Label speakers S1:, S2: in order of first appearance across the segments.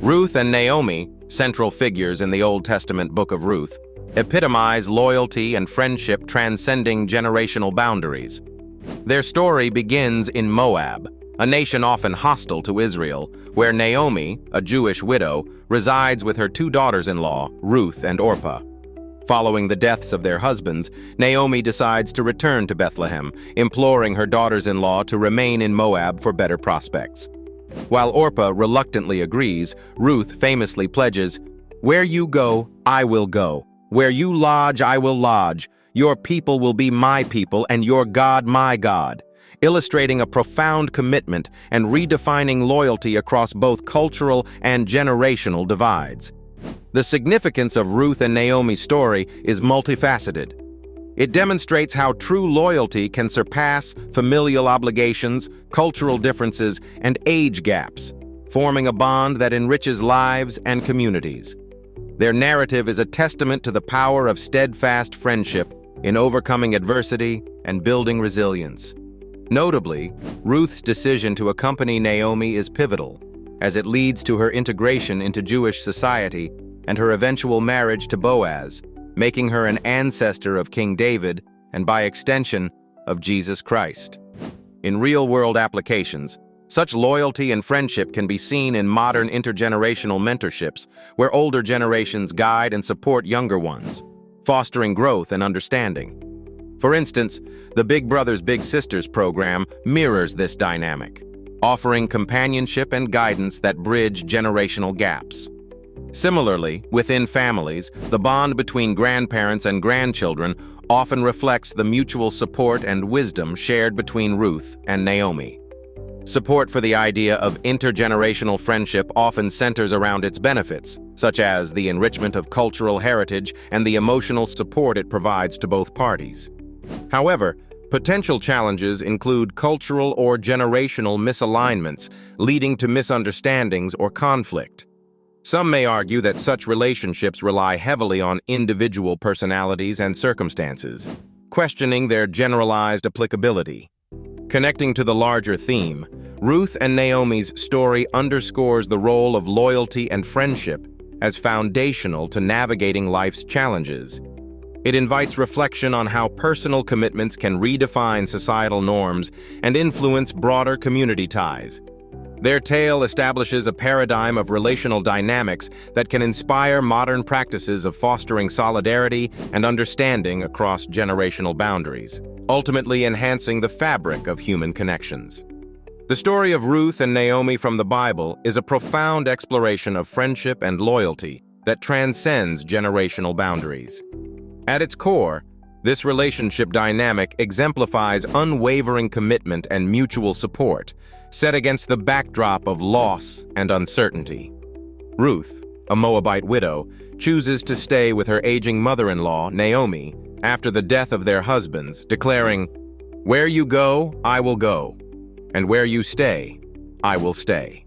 S1: Ruth and Naomi, central figures in the Old Testament book of Ruth, epitomize loyalty and friendship transcending generational boundaries. Their story begins in Moab, a nation often hostile to Israel, where Naomi, a Jewish widow, resides with her two daughters-in-law, Ruth and Orpah. Following the deaths of their husbands, Naomi decides to return to Bethlehem, imploring her daughters-in-law to remain in Moab for better prospects. While Orpah reluctantly agrees, Ruth famously pledges, "Where you go, I will go. Where you lodge, I will lodge. Your people will be my people, and your God my God," illustrating a profound commitment and redefining loyalty across both cultural and generational divides. The significance of Ruth and Naomi's story is multifaceted. It demonstrates how true loyalty can surpass familial obligations, cultural differences, and age gaps, forming a bond that enriches lives and communities. Their narrative is a testament to the power of steadfast friendship in overcoming adversity and building resilience. Notably, Ruth's decision to accompany Naomi is pivotal, as it leads to her integration into Jewish society and her eventual marriage to Boaz, making her an ancestor of King David and, by extension, of Jesus Christ. In real-world applications, such loyalty and friendship can be seen in modern intergenerational mentorships, where older generations guide and support younger ones, fostering growth and understanding. For instance, the Big Brothers Big Sisters program mirrors this dynamic, offering companionship and guidance that bridge generational gaps. Similarly, within families, the bond between grandparents and grandchildren often reflects the mutual support and wisdom shared between Ruth and Naomi. Support for the idea of intergenerational friendship often centers around its benefits, such as the enrichment of cultural heritage and the emotional support it provides to both parties. However, potential challenges include cultural or generational misalignments, leading to misunderstandings or conflict. Some may argue that such relationships rely heavily on individual personalities and circumstances, questioning their generalized applicability. Connecting to the larger theme, Ruth and Naomi's story underscores the role of loyalty and friendship as foundational to navigating life's challenges. It invites reflection on how personal commitments can redefine societal norms and influence broader community ties. Their tale establishes a paradigm of relational dynamics that can inspire modern practices of fostering solidarity and understanding across generational boundaries, ultimately enhancing the fabric of human connections. The story of Ruth and Naomi from the Bible is a profound exploration of friendship and loyalty that transcends generational boundaries. At its core, this relationship dynamic exemplifies unwavering commitment and mutual support, set against the backdrop of loss and uncertainty. Ruth, a Moabite widow, chooses to stay with her aging mother-in-law, Naomi, after the death of their husbands, declaring, "Where you go, I will go, and where you stay, I will stay."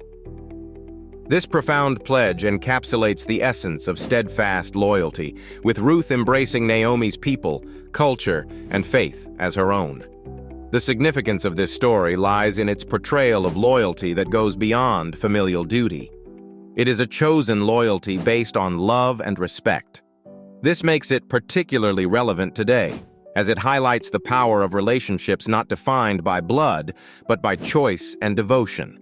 S1: This profound pledge encapsulates the essence of steadfast loyalty, with Ruth embracing Naomi's people, culture, and faith as her own. The significance of this story lies in its portrayal of loyalty that goes beyond familial duty. It is a chosen loyalty based on love and respect. This makes it particularly relevant today, as it highlights the power of relationships not defined by blood, but by choice and devotion.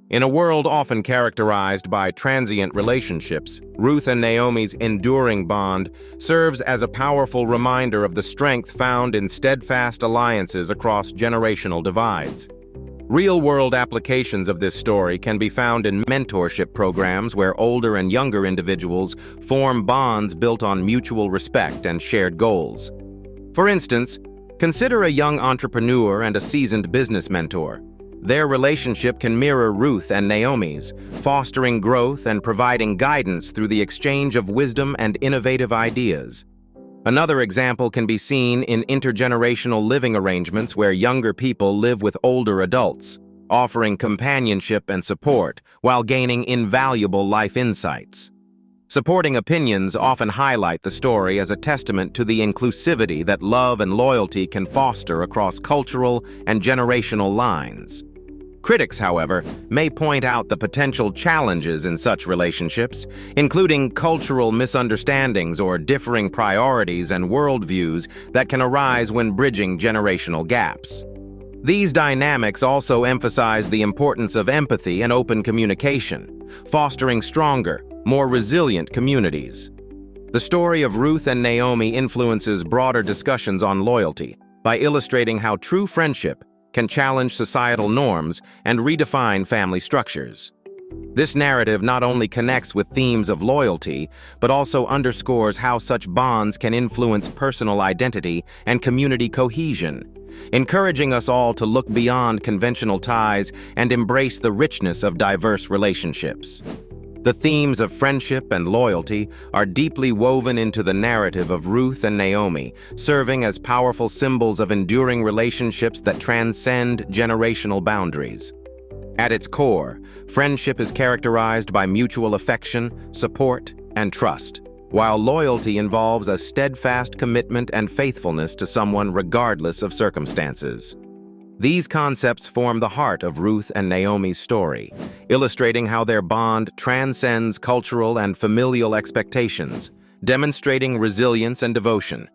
S1: In a world often characterized by transient relationships, Ruth and Naomi's enduring bond serves as a powerful reminder of the strength found in steadfast alliances across generational divides. Real-world applications of this story can be found in mentorship programs where older and younger individuals form bonds built on mutual respect and shared goals. For instance, consider a young entrepreneur and a seasoned business mentor. Their relationship can mirror Ruth and Naomi's, fostering growth and providing guidance through the exchange of wisdom and innovative ideas. Another example can be seen in intergenerational living arrangements where younger people live with older adults, offering companionship and support while gaining invaluable life insights. Supporting opinions often highlight the story as a testament to the inclusivity that love and loyalty can foster across cultural and generational lines. Critics, however, may point out the potential challenges in such relationships, including cultural misunderstandings or differing priorities and worldviews that can arise when bridging generational gaps. These dynamics also emphasize the importance of empathy and open communication, fostering stronger, more resilient communities. The story of Ruth and Naomi influences broader discussions on loyalty by illustrating how true friendship can challenge societal norms and redefine family structures. This narrative not only connects with themes of loyalty, but also underscores how such bonds can influence personal identity and community cohesion, encouraging us all to look beyond conventional ties and embrace the richness of diverse relationships. The themes of friendship and loyalty are deeply woven into the narrative of Ruth and Naomi, serving as powerful symbols of enduring relationships that transcend generational boundaries. At its core, friendship is characterized by mutual affection, support, and trust, while loyalty involves a steadfast commitment and faithfulness to someone regardless of circumstances. These concepts form the heart of Ruth and Naomi's story, illustrating how their bond transcends cultural and familial expectations, demonstrating resilience and devotion.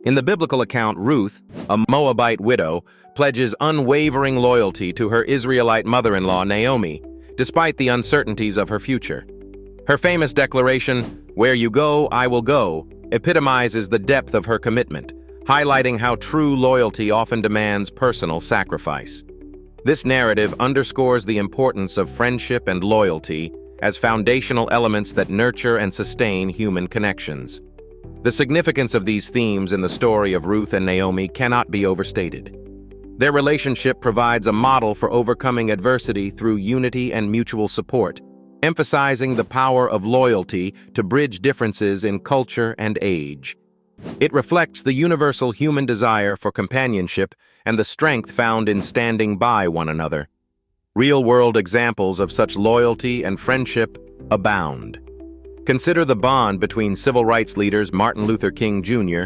S1: In the biblical account, Ruth, a Moabite widow, pledges unwavering loyalty to her Israelite mother-in-law, Naomi, despite the uncertainties of her future. Her famous declaration, "Where you go, I will go," epitomizes the depth of her commitment, highlighting how true loyalty often demands personal sacrifice. This narrative underscores the importance of friendship and loyalty as foundational elements that nurture and sustain human connections. The significance of these themes in the story of Ruth and Naomi cannot be overstated. Their relationship provides a model for overcoming adversity through unity and mutual support, emphasizing the power of loyalty to bridge differences in culture and age. It reflects the universal human desire for companionship and the strength found in standing by one another. Real-world examples of such loyalty and friendship abound. Consider the bond between civil rights leaders Martin Luther King Jr.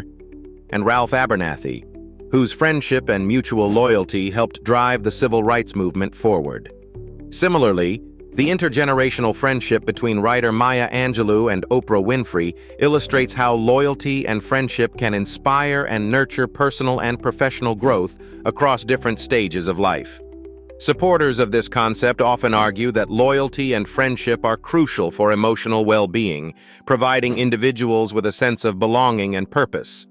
S1: and Ralph Abernathy, whose friendship and mutual loyalty helped drive the civil rights movement forward. Similarly, the intergenerational friendship between writer Maya Angelou and Oprah Winfrey illustrates how loyalty and friendship can inspire and nurture personal and professional growth across different stages of life. Supporters of this concept often argue that loyalty and friendship are crucial for emotional well-being, providing individuals with a sense of belonging and purpose.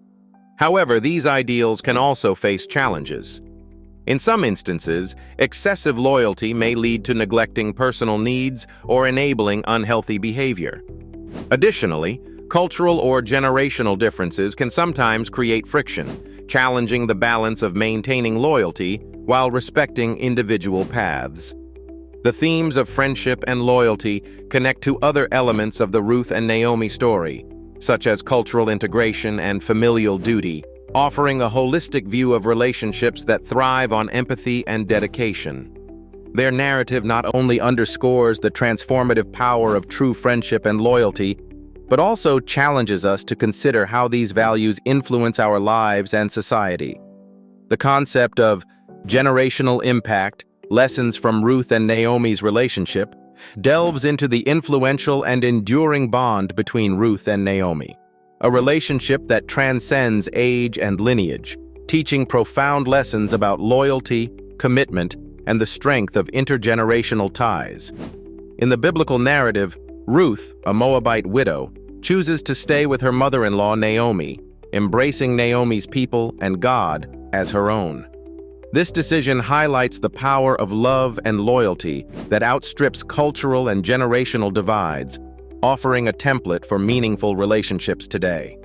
S1: However, these ideals can also face challenges. In some instances, excessive loyalty may lead to neglecting personal needs or enabling unhealthy behavior. Additionally, cultural or generational differences can sometimes create friction, challenging the balance of maintaining loyalty while respecting individual paths. The themes of friendship and loyalty connect to other elements of the Ruth and Naomi story, such as cultural integration and familial duty, offering a holistic view of relationships that thrive on empathy and dedication. Their narrative not only underscores the transformative power of true friendship and loyalty, but also challenges us to consider how these values influence our lives and society. The concept of generational impact, lessons from Ruth and Naomi's relationship, delves into the influential and enduring bond between Ruth and Naomi, a relationship that transcends age and lineage, teaching profound lessons about loyalty, commitment, and the strength of intergenerational ties. In the biblical narrative, Ruth, a Moabite widow, chooses to stay with her mother-in-law Naomi, embracing Naomi's people and God as her own. This decision highlights the power of love and loyalty that outstrips cultural and generational divides, offering a template for meaningful relationships today.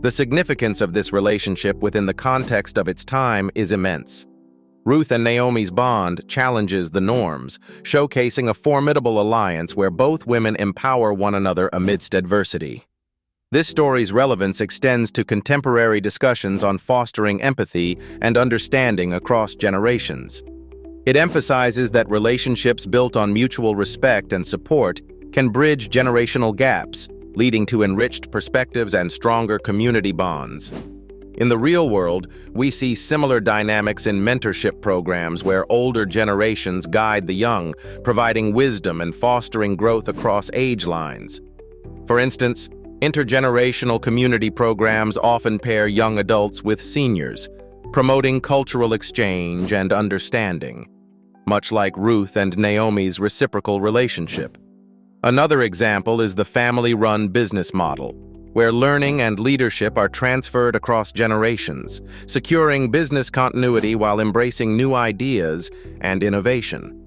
S1: The significance of this relationship within the context of its time is immense. Ruth and Naomi's bond challenges the norms, showcasing a formidable alliance where both women empower one another amidst adversity. This story's relevance extends to contemporary discussions on fostering empathy and understanding across generations. It emphasizes that relationships built on mutual respect and support can bridge generational gaps, leading to enriched perspectives and stronger community bonds. In the real world, we see similar dynamics in mentorship programs where older generations guide the young, providing wisdom and fostering growth across age lines. For instance, intergenerational community programs often pair young adults with seniors, promoting cultural exchange and understanding, much like Ruth and Naomi's reciprocal relationship. Another example is the family-run business model, where learning and leadership are transferred across generations, securing business continuity while embracing new ideas and innovation.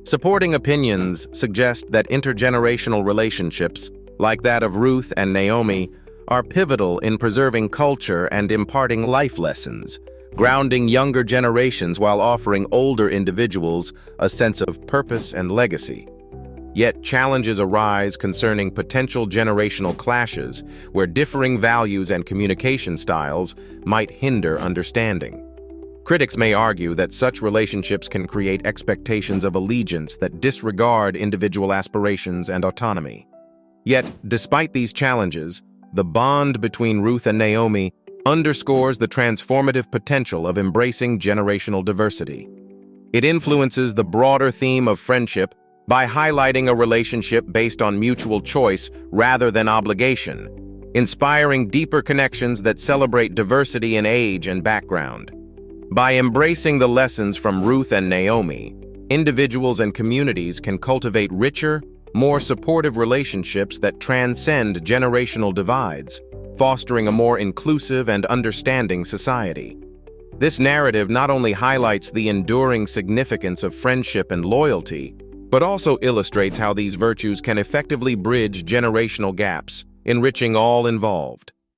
S1: Supporting opinions suggest that intergenerational relationships, like that of Ruth and Naomi, are pivotal in preserving culture and imparting life lessons, grounding younger generations while offering older individuals a sense of purpose and legacy. Yet challenges arise concerning potential generational clashes where differing values and communication styles might hinder understanding. Critics may argue that such relationships can create expectations of allegiance that disregard individual aspirations and autonomy. Yet, despite these challenges, the bond between Ruth and Naomi underscores the transformative potential of embracing generational diversity. It influences the broader theme of friendship by highlighting a relationship based on mutual choice rather than obligation, inspiring deeper connections that celebrate diversity in age and background. By embracing the lessons from Ruth and Naomi, individuals and communities can cultivate richer, more supportive relationships that transcend generational divides, fostering a more inclusive and understanding society. This narrative not only highlights the enduring significance of friendship and loyalty, but also illustrates how these virtues can effectively bridge generational gaps, enriching all involved.